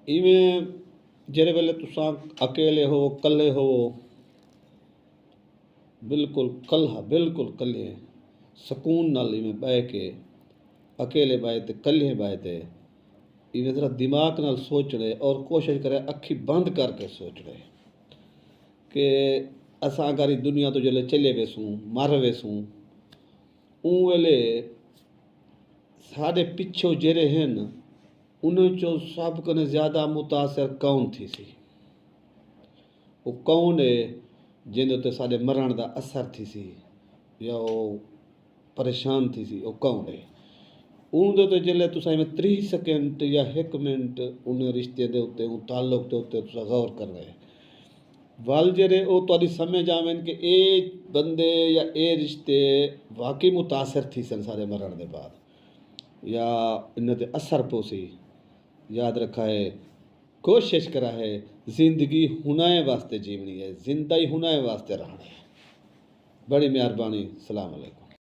इवें जेरे वेले तुसां अकेले हो कल्ले हो बिल्कुल कल्ले सकून नाल इवें बह के अकेले बाए ते कल्ले बाए ते इवें जरा दिमाग नाल सोचणे और कोशिश करे अखी बंद करके सोचणे कि असां अगर दुनिया तो जल्ले चले वेसूं मर वेसूं उन वेले साढ़े पिछो जेरे हैं उन चो सब कने ज़्यादा मुतासर कौन थी सी वो कौन है जिंदे ते साढ़े मरण दा असर थी सी या वो परेशान थी सी वो कौन है उन ते जिले तुसां में 30 सेकंड या 1 मिनट उन रिश्ते दे उत्ते उन ताल्लुक दे उत्ते तुसां गौर कर रहे वल जेरे वो तुहाडी समझ आवेन कि ए बंदे या ए रिश्ते वाकई मुतासर थी सन सारे मरण दे बाद या इन ते असर पोसी याद रखा है कोशिश करा है जिंदगी हुनाए वास्ते जीवनी है जिंदा ही हुनाए वास्ते रहना है बड़ी मेहरबानी सलाम अलैकुम।